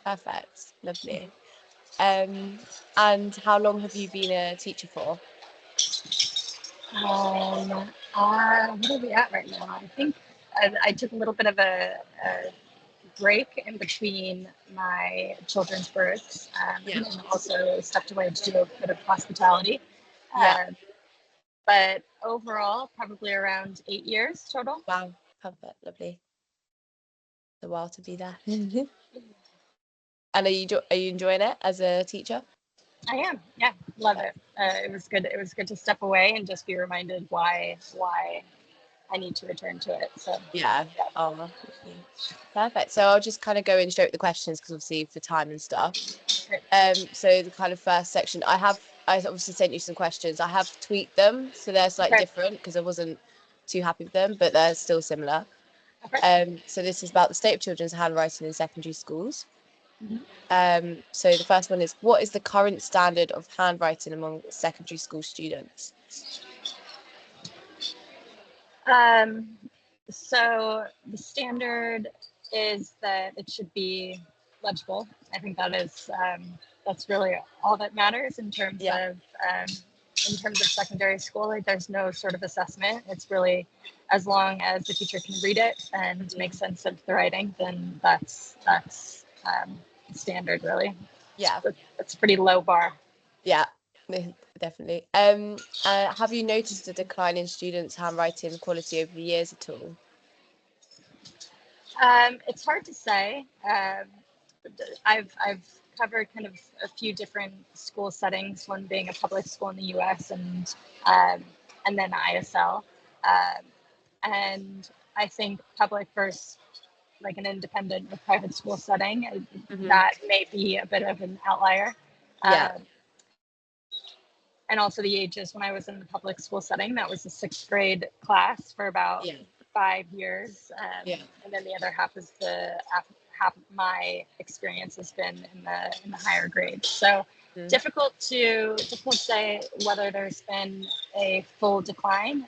Perfect. Lovely. Um, and how long have you been a teacher for? What are we at right now? I think I took a little bit of a break in between my children's births, Yeah. and then also stepped away to do a bit of hospitality. Yeah. Uh, but overall, probably around 8 years total. Wow. Perfect. Lovely. It's a while to be there. And are you enjoying it as a teacher? I am, yeah, love Yeah. it. It was good. It was good to step away and just be reminded why I need to return to it. So Yeah. yeah, Oh, lovely. Perfect. So I'll just kind of go in straight with the questions because obviously for time and stuff. great. So the kind of first section, I obviously sent you some questions. I have tweaked them, so they're slightly Okay, different because I wasn't too happy with them, but they're still similar. okay. So this is about the state of children's handwriting in secondary schools. Mhm. So the first one is, what is the current standard of handwriting among secondary school students? Um, so the standard is that it should be legible. I think that's really all that matters Yeah. in terms of secondary school. Like, there's no sort of assessment. It's really, as long as the teacher can read it and make Mhm. sense of the writing, then that's standard. Really, Yeah. it's a pretty low bar. Yeah. Definitely. Have you noticed a decline in students' handwriting quality over the years at all? It's hard to say. I've covered kind of a few different school settings. One being a public school in the U.S. Um, and then ISL, um, and I think public versus like an independent or private school setting, Hmm. that may be a bit of an outlier. Yeah. Um, and also the ages. When I was in the public school setting, that was a sixth grade class for about Yeah. 5 years, Yeah. and then the other half is the half of my experience has been in the higher grades. So Mm. difficult to say whether there's been a full decline.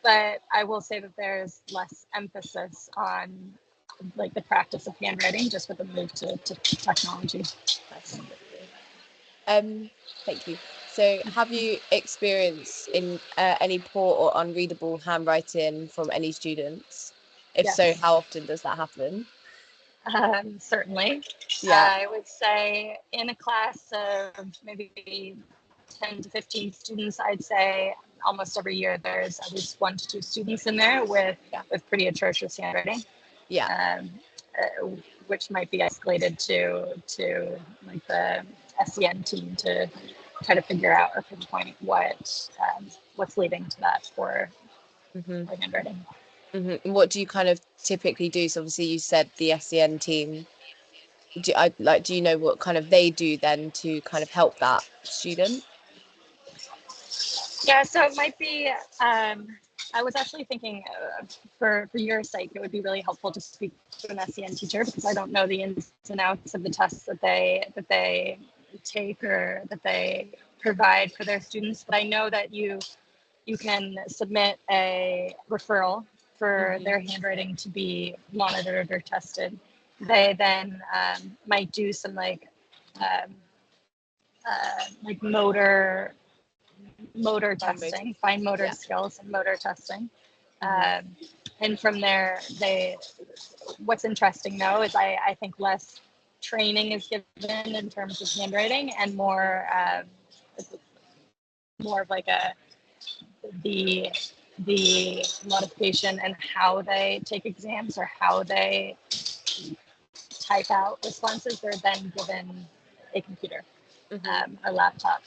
But I will say that there's less emphasis on like the practice of handwriting just with the move to technology. That's lovely. Um, Thank you. So, have you experienced in any poor or unreadable handwriting from any students? If so, Yes. how often does that happen? Certainly. Yeah. I would say in a class of maybe 10 to 15 students, I'd say almost every year there's at least 1 to 2 students in there Yeah. with pretty atrocious handwriting, Yeah. um, which might be escalated to like the SEN team to try to figure out or pinpoint what's leading to that Hmm. poor handwriting. Hmm. And what do you kind of typically do? So, obviously, you said the SEN team. Do you know what kind of they do then to kind of help that student? Yeah, so it might be. I was actually thinking, for your sake, it would be really helpful to speak to an SEN teacher because I don't know the ins and outs of the tests that they take or that they provide for their students. But I know that you can submit a referral for Hmm. their handwriting to be monitored or tested. They then might do some um, like motor Fine motor. testing, fine motor Yeah. skills and motor testing. Hmm. Um, and from there, what's interesting though is I think less training is given in terms of handwriting and more of like the the modification and how they take exams or how they type out responses. They're then given a computer, Hmm. a laptop,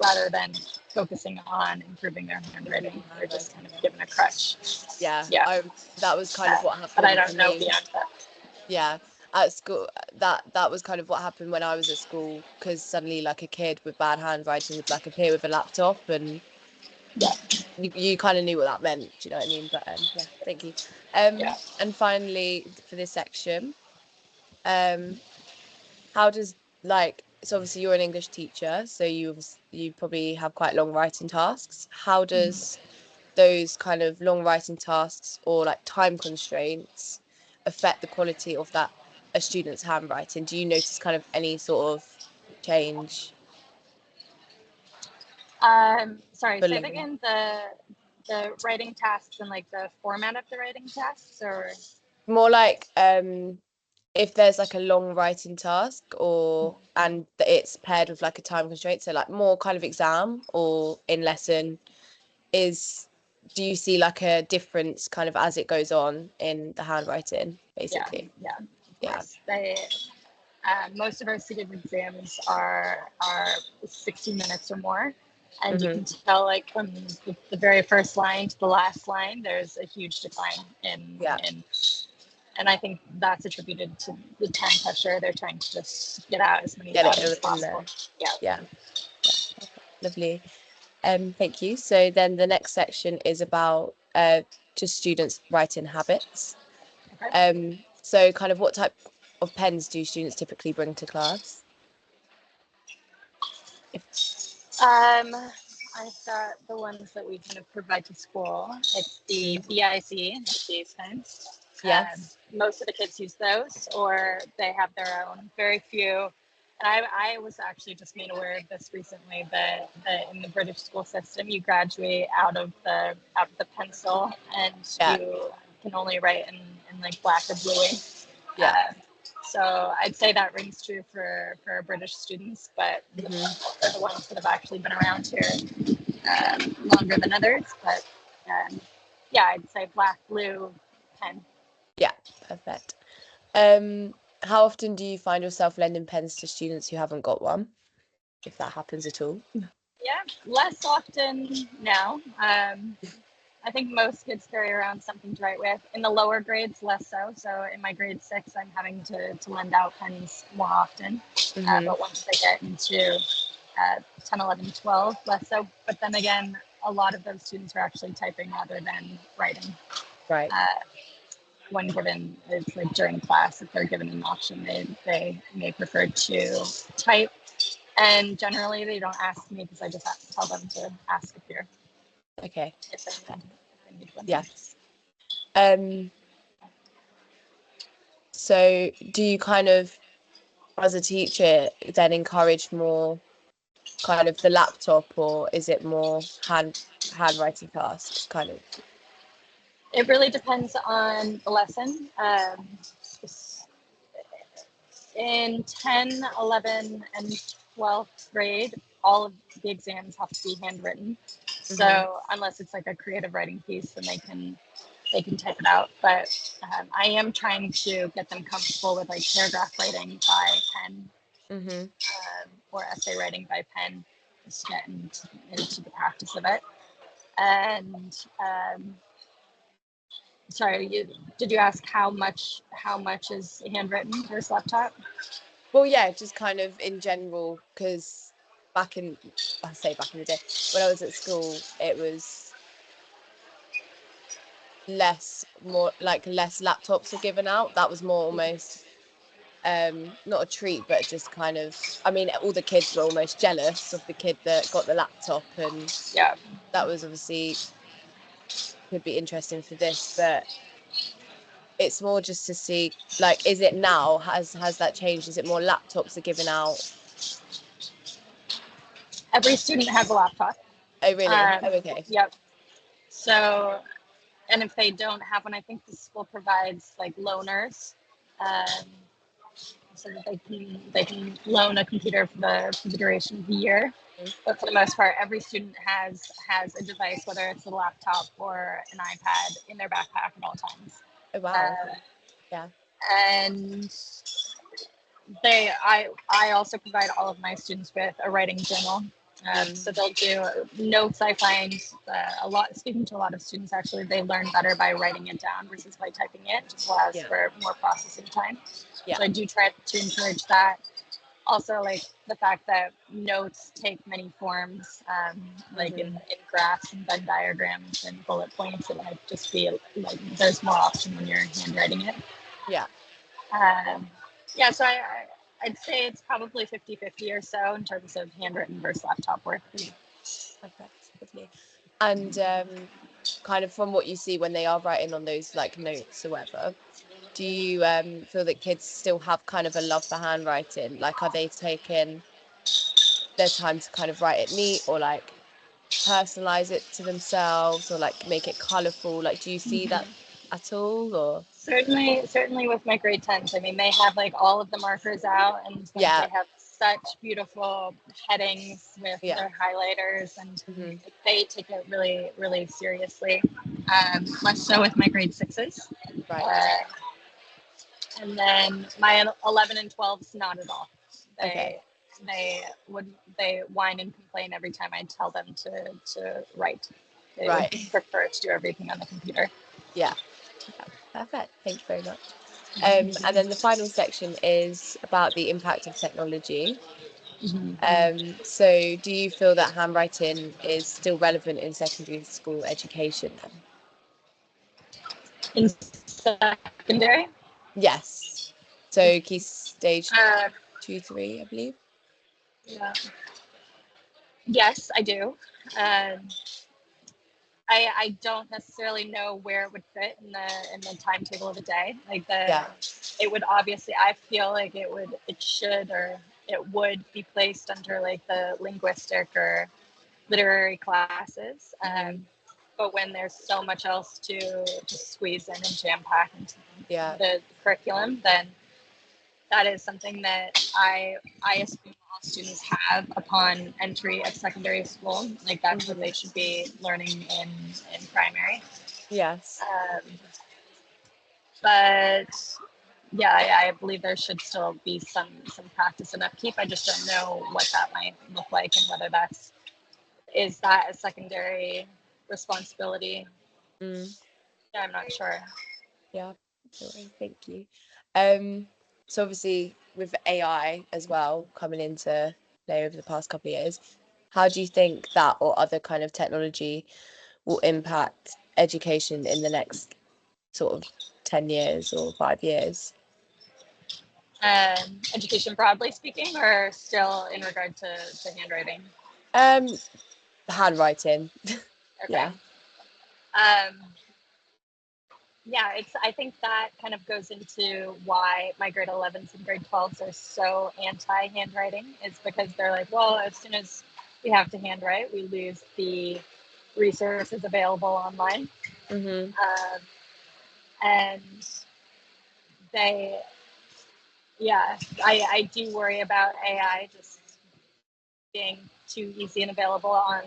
rather than focusing on improving their handwriting. Improving They're just handwriting. kind of Yeah. given a crutch. Yeah. Yeah, That was kind of what but I happened for don't know me. beyond that. Yeah, at school, that was kind of what happened when I was at school, because suddenly like a kid with bad handwriting would like appear with a laptop, and Yeah, you kind of knew what that meant. Do you know what I mean? But yeah, thank you. yeah. And finally for this section, um, how does, like, so obviously you're an English teacher, so you probably have quite long writing tasks. How does those kind of long writing tasks or like time constraints affect the quality of that a student's handwriting? Do you notice kind of any sort of change Sorry, for say that learning? again. The writing tasks and like the format of the writing tasks, or More like if there's like a long writing task or and it's paired with like a time constraint, so like more kind of exam or in lesson, is do you see like a difference kind of as it goes on in the handwriting, yeah, basically? yeah, of Yeah. course. They most of our seated exams are 60 minutes or more, and you Hmm. can tell like from the very first line to the last line, there's a huge decline Yeah. in and I think that's attributed to the time pressure. They're trying to just get out as many Get jobs as it in possible. there. Yeah. Yeah. Yeah. Okay. Lovely. Thank you. So then the next section is about just students' writing habits. Okay. So kind of what type of pens do students typically bring to class? If I've got the ones that we kind of provide to school. It's the Mhm. BIC, base pens. Yes. Most of the kids use those, or they have their own. Very few. And I was actually just made aware of this recently that in the British school system, you graduate out of the pencil, and Yeah. you can only write in like black or blue ink. Yeah. Uh, so I'd say that rings true for British students, but Hmm. they're the ones that have actually been around here longer than others. But yeah, I'd say black, blue, pen. Yeah. Perfect. How often do you find yourself lending pens to students who haven't got one, if that happens at all? Yeah, less often now. I think most kids carry around something to write with. In the lower grades, less so. So in my grade 6, I'm having to lend out pens more often. Hmm. But once I get into 10, 11, 12, less so. But then again, a lot of those students are actually typing rather than writing. Right. Uh, when given, it's like during class, if they're given an option, they may prefer to type. And generally, they don't ask me because I just have to tell them to ask Okay. if they need one. Yes. Um, so do you kind of, as a teacher, then encourage more kind of the laptop, or is it more handwriting tasks kind of? It really depends on the lesson. In 10, 11, and 12th grade, all of the exams have to be handwritten. Hmm. So unless it's like a creative writing piece, then they can type it out. But I am trying to get them comfortable with like paragraph writing by pen, Hmm. or essay writing by pen, just to get into the practice of it. And sorry, did you ask how much is handwritten versus laptop? Well, yeah, just kind of in general, because back in, I say back in the day, when I was at school, it was more like less laptops were given out. That was more almost not a treat, but just kind of, I mean, all the kids were almost jealous of the kid that got the laptop, and Yeah. that was obviously could be interesting for this, but it's more just to see, like, is it now, has that changed? Is it more laptops are given out? Every student has a laptop. Oh really? Um, Oh, okay. yep. So, and if they don't have one, I think the school provides like loaners, um, so that they can loan a computer for the duration of the year. Mm. But for the most part, every student has a device, whether it's a laptop or an iPad, in their backpack at all times. Oh wow, Uh, okay. Yeah. and I also provide all of my students with a writing journal. Mm. So they'll do notes. I find a lot, speaking to a lot of students, actually, they learn better by writing it down versus by typing it, which allows Yeah. for more processing time. Yeah. So I do try to encourage that. Also, like the fact that notes take many forms, like Hmm. in graphs and Venn diagrams and bullet points. It might just be like there's more option when you're handwriting it. Yeah. Um, yeah, so I'd say it's probably 50-50 or so in terms of handwritten versus laptop work. Perfect. Lovely. And kind of from what you see when they are writing on those like notes or whatever, do you feel that kids still have kind of a love for handwriting? Like, are they taking their time to kind of write it neat, or like personalize it to themselves, or like make it colorful? Like, do you see that at all, or? Certainly with my grade 10s. I mean, they have like all of the markers out, and like Yeah, they have such beautiful headings with yeah. their highlighters, and Hmm. they take it really, really seriously. Less so with my grade 6s. Right. Uh, and then my 11 and 12s, not at all. Okay. They would they whine and complain every time I tell them to write. They would Right. prefer to do everything on the computer. Yeah. Yeah. Perfect. Thank you very much. And then the final section is about the impact of technology. So do you feel that handwriting is still relevant in secondary school education then? In secondary, Yes. So key stage uh, 2, 3, I believe. yeah. Yes, I do. Um, I don't necessarily know where it would fit in the timetable of the day. Like Yeah. it would obviously. I feel like it should, or it would be placed under like the linguistic or literary classes. Hmm. But when there's so much else to squeeze in and jam pack into Yeah. the curriculum, then that is something that I assume all students have upon entry of secondary school. Like that's what Hmm. they should be learning in primary. Yes. Um, but yeah, I believe there should still be some practice and upkeep. I just don't know what that might look like, and whether that's is that a secondary responsibility. Mm. Yeah, I'm not sure. Yeah. No worries. Thank you. Um, so obviously with AI as well coming into play over the past couple of years, how do you think that or other kind of technology will impact education in the next sort of 10 years or 5 years? Education broadly speaking, or still in regard to handwriting? Um, Handwriting. Okay. Yeah. Um, yeah, it's. I think that kind of goes into why my grade 11s and grade 12s are so anti handwriting. Is because they're like, well, as soon as we have to handwrite, we lose the resources available online, Hmm. um, and they, yeah, I do worry about AI just being too easy and available on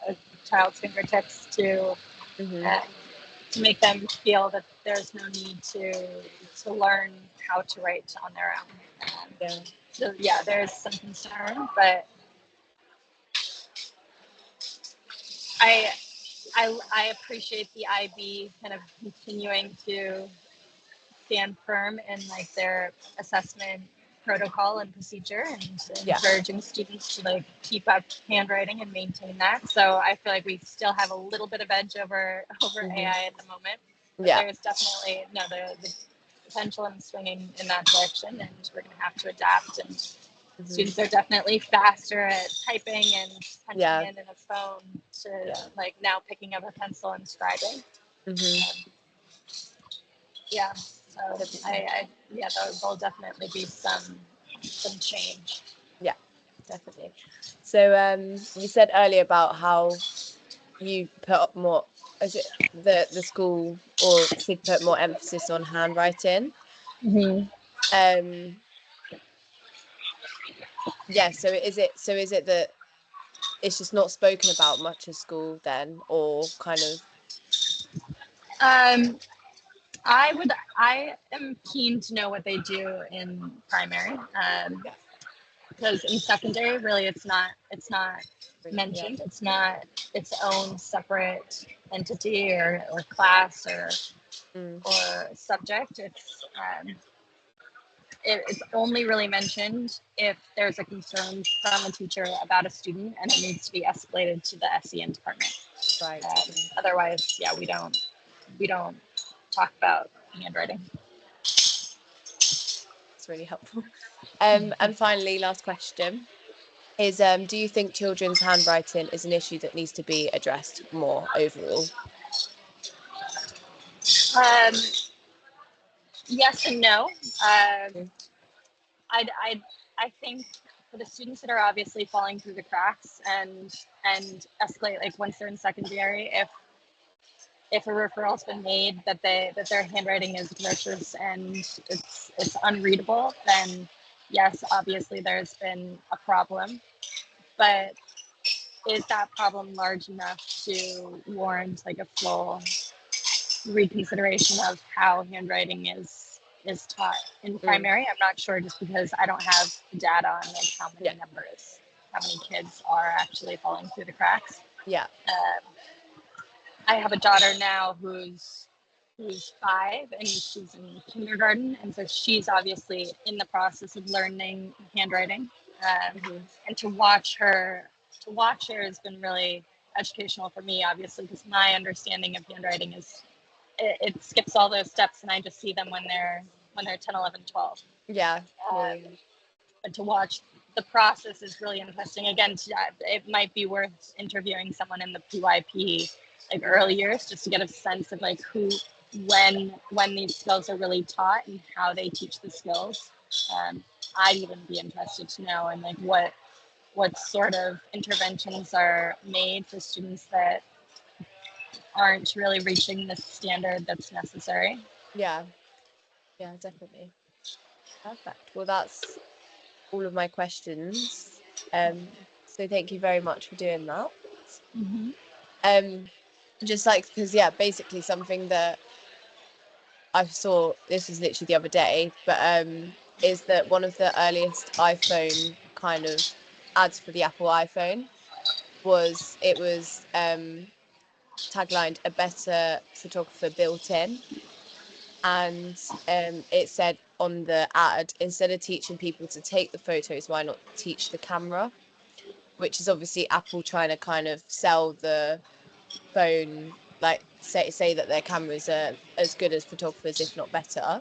a child's fingertips Hmm. uh, to make them feel that there's no need to learn how to write on their own. Yeah. So yeah, there's some concern, but I I appreciate the IB kind of continuing to stand firm in like their assessment protocol and procedure, and Yeah. encouraging students to like keep up handwriting and maintain that. So I feel like we still have a little bit of edge over Hmm. AI at the moment, but Yeah. there's definitely no the pendulum swinging in that direction, and we're going to have to adapt. And Hmm. students are definitely faster at typing and punching Yeah. in a phone to Yeah. like now picking up a pencil and scribing. Hmm. Um, yeah, so Definitely. yeah, there'll definitely be some change. Yeah, definitely. So you said earlier about how you put up more, is it the school or should put more emphasis on handwriting? Mm-hmm. Um, yeah, so is it that it's just not spoken about much at school then, or kind of? um I am keen to know what they do in primary, Yeah, because in secondary really it's not really, yeah. mentioned. It's not its own separate entity or class Mm, or subject. It's only really mentioned if there's a concern from a teacher about a student, and it needs to be escalated to the SEN department. right. Okay. Otherwise, yeah, we don't talk about handwriting. That's really helpful. And finally, last question is, do you think children's handwriting is an issue that needs to be addressed more overall? Um, Yes and no. Mm. I I think for the students that are obviously falling through the cracks and escalate, like once they're in secondary, if a referral's been made that their handwriting is atrocious and it's unreadable, then yes, obviously there's been a problem. But is that problem large enough to warrant like a full reconsideration of how handwriting is taught in Mm. primary? I'm not sure, just because I don't have data on like Yeah. how many kids are actually falling through the cracks. Yeah. Um, I have a daughter now who's 5 and she's in kindergarten, and so she's obviously in the process of learning handwriting. Hmm. And to watch her has been really educational for me, obviously, because my understanding of handwriting is it skips all those steps, and I just see them when they're 10, 11, 12. Yeah. Yeah. Um, Yeah. but to watch the process is really interesting. Again, it might be worth interviewing someone in the PYP like Mm. early years, just to get a sense of like who, when these skills are really taught and how they teach the skills. I'd even be interested to know, and like what sort of interventions are made for students that aren't really reaching the standard that's necessary. Yeah. Yeah, definitely. Perfect. Well, that's all of my questions. So thank you very much for doing that. Mm-hmm. Um, just like, because yeah, basically something that I saw, this was literally the other day, but is that one of the earliest iPhone kind of ads for the Apple iPhone was, it was taglined "A better photographer built in," and it said on the ad, instead of teaching people to take the photos, why not teach the camera? Which is obviously Apple trying to kind of sell the phone, like say that their cameras are as good as photographers, if not better.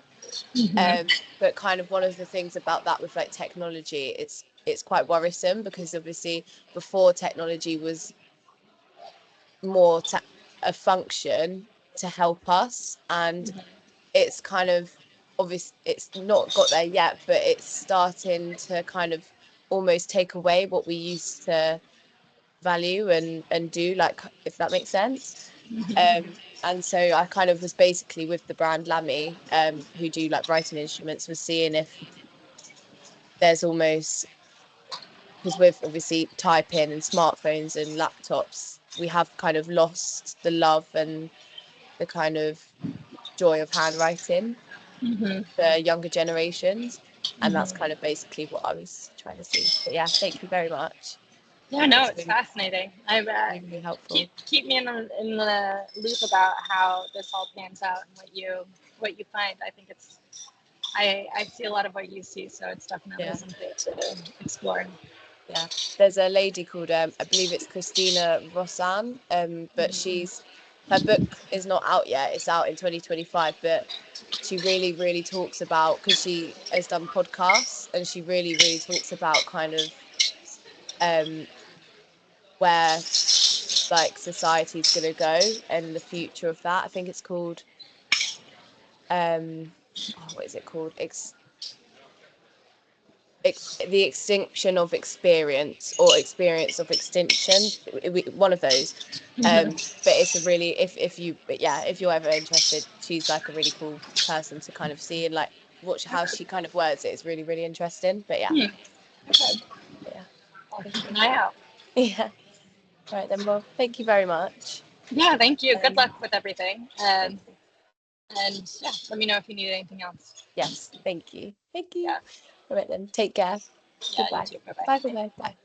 Mm-hmm. But kind of one of the things about that with like technology, it's quite worrisome, because obviously before, technology was more a function to help us, and it's kind of obvious it's not got there yet, but it's starting to kind of almost take away what we used to value and do, like, if that makes sense. And so I kind of was basically with the brand Lammy, who do like writing instruments, was seeing if there's almost, because with obviously typing and smartphones and laptops, we have kind of lost the love and the kind of joy of handwriting Mm-hmm. for younger generations. And that's Mm-hmm. kind of basically what I was trying to see. But yeah, thank you very much. Yeah, no, It's it's really, fascinating. I really, really helpful. keep me in the loop about how this all pans out and what you find. I think it's I see a lot of what you see, so it's definitely Yeah. something to explore. Yeah, there's a lady called I believe it's Christina Rossan, but Mm-hmm. her book is not out yet. It's out in 2025, but she really, really talks about, because she has done podcasts, and she really, really talks about kind of um where like society's gonna go and the future of that. I think it's called oh, what is it called? The extinction of experience, or experience of extinction, one of those. But it's a really, if you, but yeah, if you're ever interested, she's like a really cool person to kind of see, and like watch how she kind of words it. It's really, really interesting. But yeah. Okay. But yeah, I'll thank keep an you. eye out. Yeah. Right then, well, thank you very much. Yeah, thank you. Good um luck with everything. Thank you. And yeah, let me know if you need anything else. Yes, thank you, thank you. Yeah, All right then, take care. yeah, you Goodbye. too. Bye Bye, bye. bye, bye.